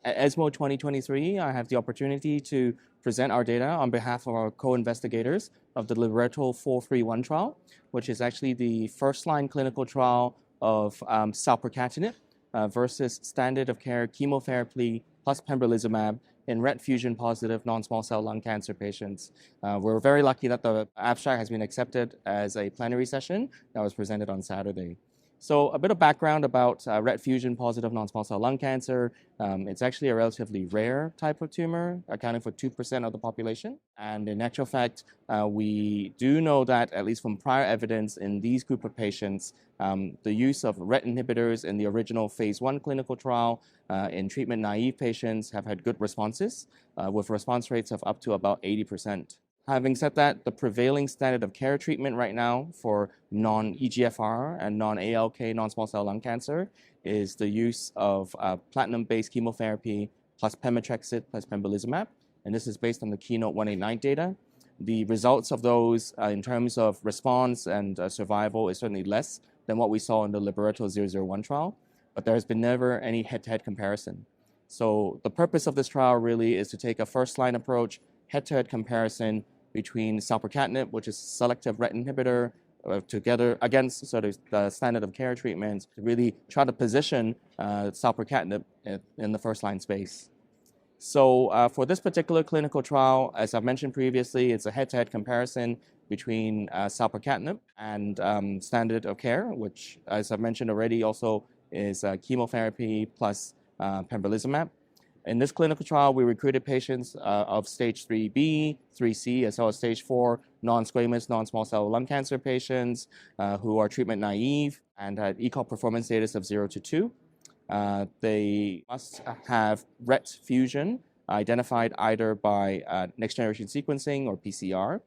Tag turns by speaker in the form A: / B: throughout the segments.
A: At ESMO 2023, I have the opportunity to present our data on behalf of our co-investigators of the Herbert 431 trial, which is actually the first-line clinical trial of Selpercatinib versus standard of care chemotherapy plus pembrolizumab in RET fusion-positive non-small cell lung cancer patients. We're very lucky that the abstract has been accepted as a plenary session that was presented on Saturday. So a bit of background about RET fusion-positive non-small cell lung cancer. It's actually a relatively rare type of tumor, accounting for 2% of the population. And in actual fact, we do know that, at least from prior evidence in these group of patients, the use of RET inhibitors in the original phase 1 clinical trial in treatment-naive patients have had good responses, with response rates of up to about 80%. Having said that, the prevailing standard of care treatment right now for non-EGFR and non-ALK non-small cell lung cancer is the use of platinum-based chemotherapy plus pemetrexed plus pembrolizumab, and this is based on the Keynote 189 data. The results of those in terms of response and survival is certainly less than what we saw in the Libretto 001 trial, but there has been never any head-to-head comparison. So the purpose of this trial really is to take a first-line approach, head-to-head comparison between Selpercatinib, which is a selective RET inhibitor, together against sort of the standard of care treatments to really try to position Selpercatinib in the first-line space. So for this particular clinical trial, as I've mentioned previously, it's a head-to-head comparison between Selpercatinib and standard of care, which, as I've mentioned already, also is chemotherapy plus pembrolizumab. In this clinical trial, we recruited patients of stage 3B, 3C, as well as stage 4 non-squamous non-small cell lung cancer patients who are treatment naive and had ECOG performance status of 0 to 2. They must have RET fusion identified either by next-generation sequencing or PCR.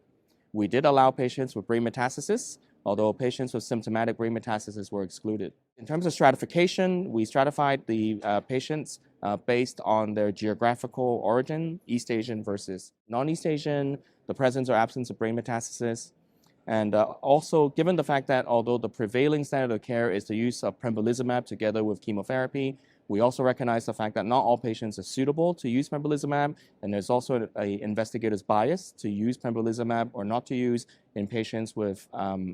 A: We did allow patients with brain metastasis, although patients with symptomatic brain metastasis were excluded. In terms of stratification, we stratified the patients based on their geographical origin, East Asian versus non-East Asian, the presence or absence of brain metastasis, and also given the fact that although the prevailing standard of care is the use of pembrolizumab together with chemotherapy, we also recognize the fact that not all patients are suitable to use pembrolizumab, and there's also an investigator's bias to use pembrolizumab or not to use in patients with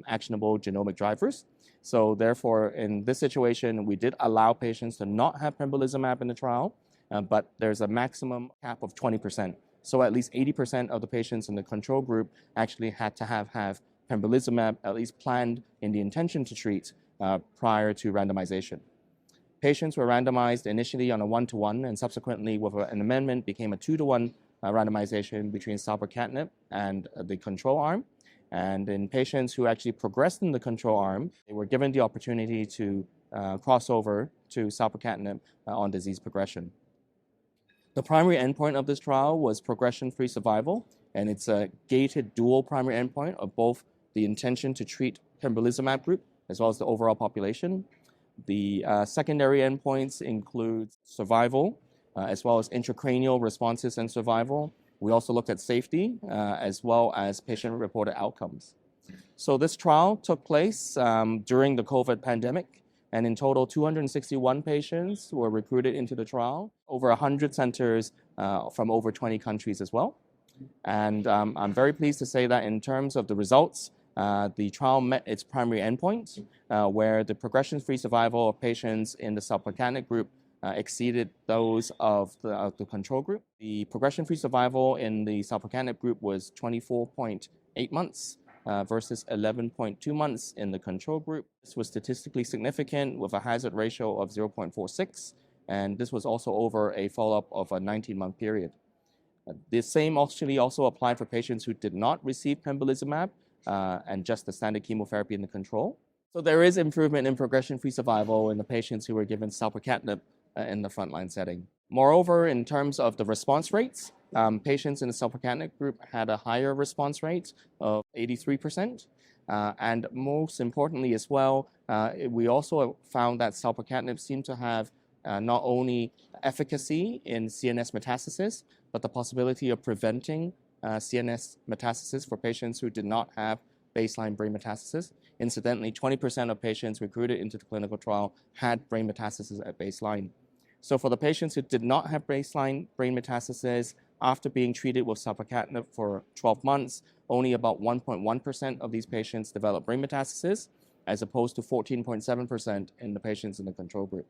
A: actionable genomic drivers. So therefore, in this situation, we did allow patients to not have pembrolizumab in the trial, but there's a maximum cap of 20%. So at least 80% of the patients in the control group actually had to have pembrolizumab at least planned in the intention to treat prior to randomization. Patients were randomized initially on a 1-to-1 and subsequently with an amendment became a 2-to-1 randomization between Selpercatinib and the control arm. And in patients who actually progressed in the control arm, they were given the opportunity to cross over to Selpercatinib on disease progression. The primary endpoint of this trial was progression-free survival, and it's a gated dual primary endpoint of both the intention to treat pembrolizumab group as well as the overall population. The secondary endpoints include survival, as well as intracranial responses and survival. We also looked at safety, as well as patient-reported outcomes. So this trial took place during the COVID pandemic, and in total, 261 patients were recruited into the trial, over 100 centers from over 20 countries as well. And I'm very pleased to say that in terms of the results, the trial met its primary endpoint, where the progression-free survival of patients in the Selpercatinib group exceeded those of the control group. The progression-free survival in the Selpercatinib group was 24.8 months versus 11.2 months in the control group. This was statistically significant with a hazard ratio of 0.46, and this was also over a follow-up of a 19-month period. The same actually also applied for patients who did not receive pembrolizumab and just the standard chemotherapy in the control. So there is improvement in progression-free survival in the patients who were given Selpercatinib in the frontline setting. Moreover, in terms of the response rates, patients in the Selpercatinib group had a higher response rate of 83%. And most importantly as well, we also found that Selpercatinib seemed to have not only efficacy in CNS metastasis, but the possibility of preventing CNS metastasis for patients who did not have baseline brain metastasis. Incidentally, 20% of patients recruited into the clinical trial had brain metastasis at baseline. So for the patients who did not have baseline brain metastasis, after being treated with selpercatinib for 12 months, only about 1.1% of these patients developed brain metastasis, as opposed to 14.7% in the patients in the control group.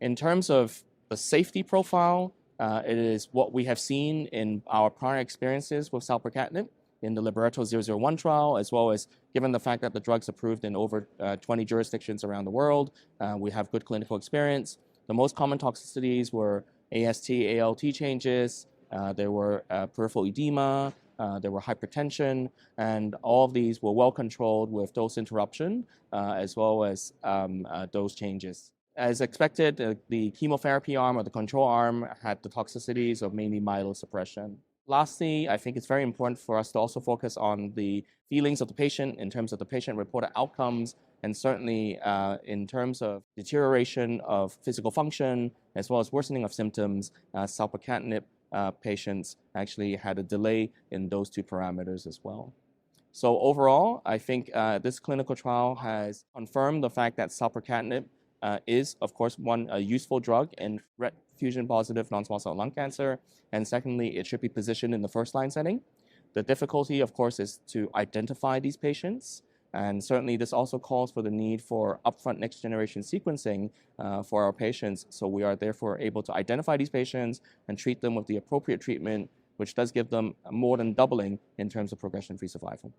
A: In terms of the safety profile, it is what we have seen in our prior experiences with selpercatinib in the Libretto 001 trial, as well as given the fact that the drug's approved in over 20 jurisdictions around the world, we have good clinical experience. The most common toxicities were AST, ALT changes, there were peripheral edema, there were hypertension, and all of these were well controlled with dose interruption as well as dose changes. As expected, the chemotherapy arm or the control arm had the toxicities of mainly myelosuppression. Lastly, I think it's very important for us to also focus on the feelings of the patient in terms of the patient-reported outcomes, and certainly in terms of deterioration of physical function as well as worsening of symptoms. Selpercatinib patients actually had a delay in those two parameters as well. So overall, I think this clinical trial has confirmed the fact that selpercatinib is, of course, a useful drug in RET fusion-positive non-small cell lung cancer, and secondly, it should be positioned in the first-line setting. The difficulty, of course, is to identify these patients, and certainly this also calls for the need for upfront next-generation sequencing for our patients, so we are therefore able to identify these patients and treat them with the appropriate treatment, which does give them more than doubling in terms of progression-free survival.